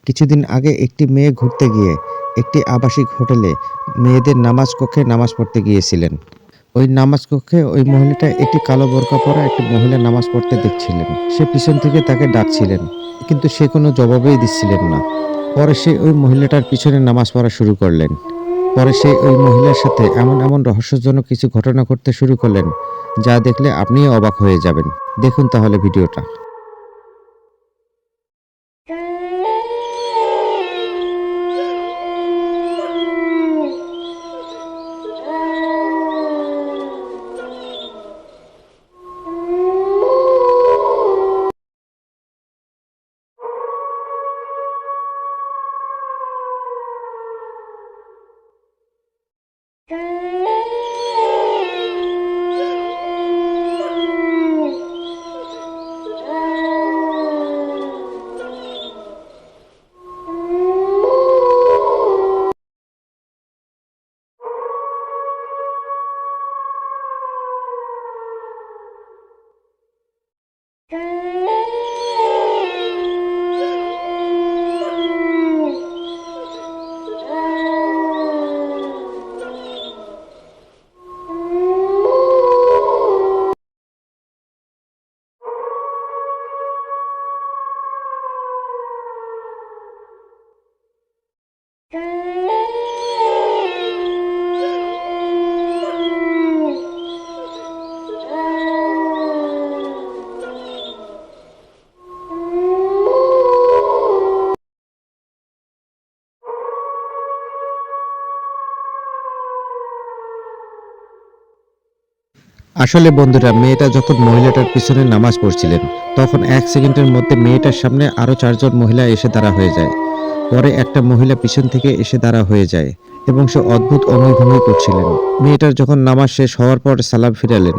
কিছুদিন আগে একটি মেয়ে ঘুরতে গিয়ে একটি আবাসিক হোটেলে মেয়েদের নামাজ কক্ষে নামাজ পড়তে গিয়েছিলেন। ওই নামাজ কক্ষে ওই মহিলাটা একটি কালো বোরকা পরা একটি মহিলা নামাজ পড়তে দেখছিলেন। সে পিছন থেকে তাকে ডাকছিলেন, কিন্তু সে কোনো জবাবই দিচ্ছিলেন না। পরে সে ওই মহিলাটার পিছনে নামাজ পড়া শুরু করলেন। পরে সে ওই মহিলার সাথে এমন এমন রহস্যজনক কিছু ঘটনা করতে শুরু করলেন, যা দেখলে আপনিও অবাক হয়ে যাবেন। দেখুন তাহলে ভিডিওটা। আসলে বন্ধুরা, মেয়েটা যখন মহিলাটার পিছনে নামাজ পড়ছিলেন, তখন 1 সেকেন্ডের মধ্যে মেয়েটার সামনে আরো 4 জন মহিলা এসে দাঁড়া হয়ে যায়। পরে একটা মহিলা পিছন থেকে এসে দাঁড়া হয়ে যায় এবং সে অদ্ভুত অঙ্গভঙ্গি করছিলেন। মেয়েটার যখন নামাজ শেষ হওয়ার পর সালাম ফিরালেন,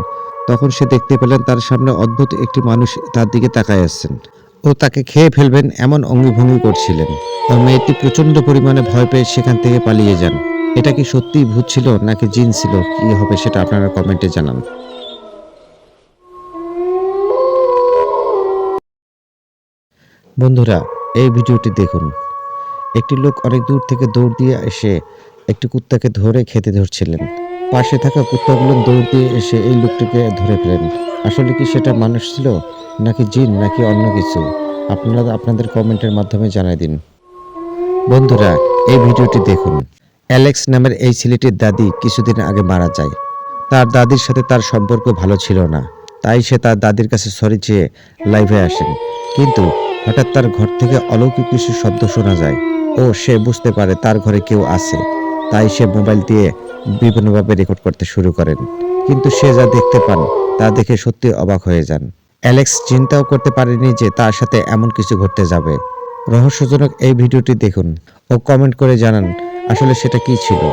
তখন সে দেখতে পেলেন তার সামনে অদ্ভুত একটি মানুষ তার দিকে তাকায় আসছেন ও তাকে খেয়ে ফেলবেন এমন অঙ্গভঙ্গি করছিলেন। আর মেয়েটি প্রচন্ড পরিমাণে ভয় পেয়ে সেখান থেকে পালিয়ে যান। এটা কি সত্যিই ভূত ছিল নাকি জিন ছিল, কি হবে সেটা আপনারা কমেন্টে জানান। বন্ধুরা, এই ভিডিওটি দেখুন। একটি লোক অনেক দূর থেকে দৌড় দিয়ে এসে একটি কুত্তাকে ধরে খেতে ধরছিলেন। পাশে থাকা কুত্তাগুলো দৌড় দিয়ে এসে এই লোকটিকে ধরে ফেলেন। আসলে কি সেটা মানুষ ছিল নাকি জিন নাকি অন্য কিছু? আপনারা আপনাদের কমেন্টের মাধ্যমে জানাই দিন। বন্ধুরা, এই ভিডিওটি দেখুন। অ্যালেক্স নামের এই ছেলেটির দাদি কিছুদিন আগে মারা যায়। তার দাদির সাথে তার সম্পর্ক ভালো ছিল না, তাই সে তার দাদির কাছে সরি চেয়ে লাইভে আসেন। কিন্তু হঠাৎ তার ঘর থেকে অলৌকিক কিছু শব্দ শোনা যায় ও সে বুঝতে পারে তার ঘরে কেউ আছে। তাই সে মোবাইল দিয়ে বিভিন্নভাবে রেকর্ড করতে শুরু করেন। কিন্তু সে যা দেখতে পান তা দেখে সত্যি অবাক হয়ে যান। অ্যালেক্স চিন্তাও করতে পারেনি যে তার সাথে এমন কিছু ঘটতে যাবে। রহস্যজনক এই ভিডিওটি দেখুন ও কমেন্ট করে জানান আসলে সেটা কি ছিল।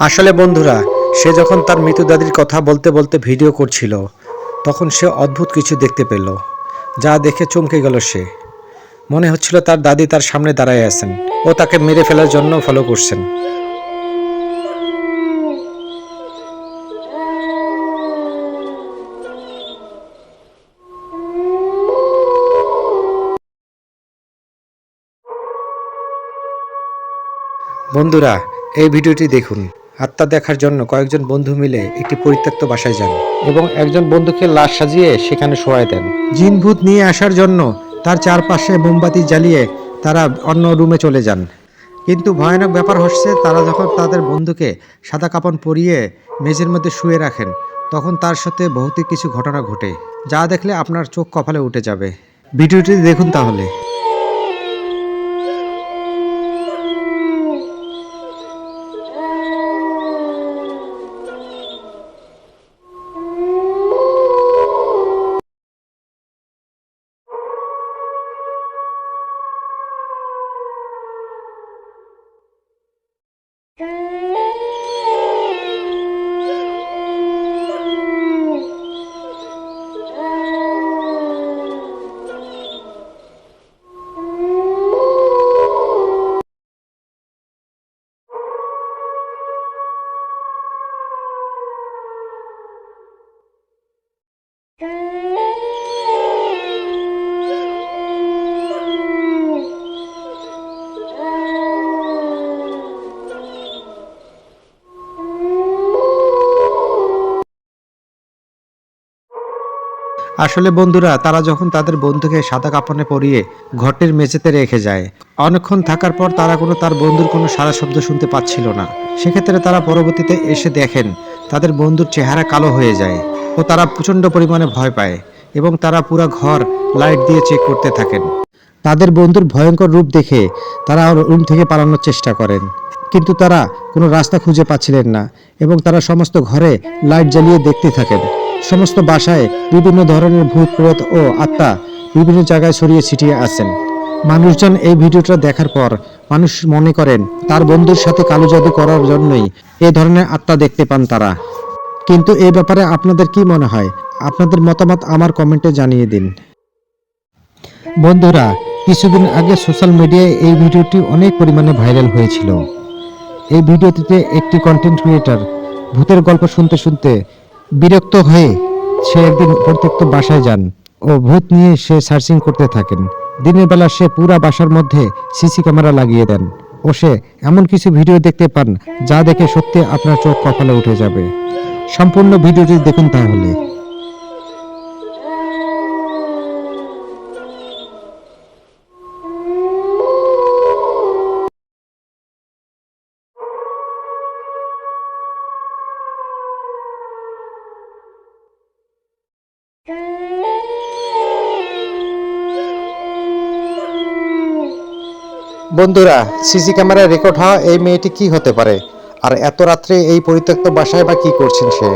আসলে বন্ধুরা, সে যখন তার মৃত দাদির কথা বলতে বলতে ভিডিও করছিল, তখন সে অদ্ভুত কিছু দেখতে পেল, যা দেখে চমকে গেল সে। মনে হচ্ছিল তার দাদি তার সামনে দাঁড়ায় আছেন ও তাকে মেরে ফেলার জন্য ফলো করছেন। বন্ধুরা, এই ভিডিওটি দেখুন। আত্মা দেখার জন্য কয়েকজন বন্ধু মিলে একটি পরিত্যক্ত বাসায় যান এবং একজন বন্ধুকে লাশ সাজিয়ে সেখানে শোয়ায় দেন। জিন ভূত নিয়ে আসার জন্য তার চারপাশে মোমবাতি জ্বালিয়ে তারা অন্য রুমে চলে যান। কিন্তু ভয়ানক ব্যাপার হচ্ছে, তারা যখন তাদের বন্ধুকে সাদা কাপড় পরিয়ে মেঝের মধ্যে শুয়ে রাখেন, তখন তার সাথে ভৌতিক কিছু ঘটনা ঘটে, যা দেখলে আপনার চোখ কপালে উঠে যাবে। ভিডিওটি দেখুন তাহলে। আসলে বন্ধুরা, তারা যখন তাদের বন্ধুকে সাদা কাপড়ে পরিয়ে ঘরটির মেঝেতে রেখে যায়, অনেকক্ষণ থাকার পর তারা তার বন্ধুর কোনো সারা শব্দ শুনতে পাচ্ছিল না। সেক্ষেত্রে তারা পরবর্তীতে এসে দেখেন তাদের বন্ধুর চেহারা কালো হয়ে যায় ও তারা প্রচণ্ড পরিমাণে ভয় পায় এবং তারা পুরো ঘর লাইট দিয়ে চেক করতে থাকেন। তাদের বন্ধুর ভয়ঙ্কর রূপ দেখে তারা রুম থেকে পালানোর চেষ্টা করেন, কিন্তু তারা কোনো রাস্তা খুঁজে পাচ্ছিলেন না এবং তারা সমস্ত ঘরে লাইট জ্বালিয়ে দেখতে থাকেন। সমস্ত বাসায় বিভিন্ন ধরনের ভূত প্রেত ও আত্মা বিভিন্ন জায়গায় ছড়িয়ে ছিটিয়ে আছেন। মানুষজন এই ভিডিওটা দেখার পর মানুষ মনে করেন তার বন্ধুর সাথে কালো জাদু করার জন্যই এই ধরনের আত্মা দেখতে পান তারা। কিন্তু এই ব্যাপারে আপনাদের কি মনে হয়? আপনাদের মতামত আমার কমেন্টে জানিয়ে দিন। বন্ধুরা, কিছুদিন আগে সোশ্যাল মিডিয়ায় এই ভিডিওটি অনেক পরিমাণে ভাইরাল হয়েছিল। এই ভিডিওটিতে একটি কন্টেন্ট ক্রিয়েটর ভূতের গল্প শুনতে শুনতে বিরক্ত হয়ে সে একদিন পরিত্যক্ত বাসায় যান ও ভূত নিয়ে সে সার্চিং করতে থাকেন। দিনের বেলা সে পুরা বাসার মধ্যে সিসি ক্যামেরা লাগিয়ে দেন ও সে এমন কিছু ভিডিও দেখতে পান যা দেখে সত্যি আপনার চোখ কপালে উঠে যাবে। সম্পূর্ণ ভিডিওটি দেখুন তাহলে। বন্ধুরা, সিসি ক্যামেরায় রেকর্ড হওয়া এই মেয়েটি কি হতে পারে? আর এত রাত্রে এই পরিত্যক্ত বাসায় বা কি করছেন সে?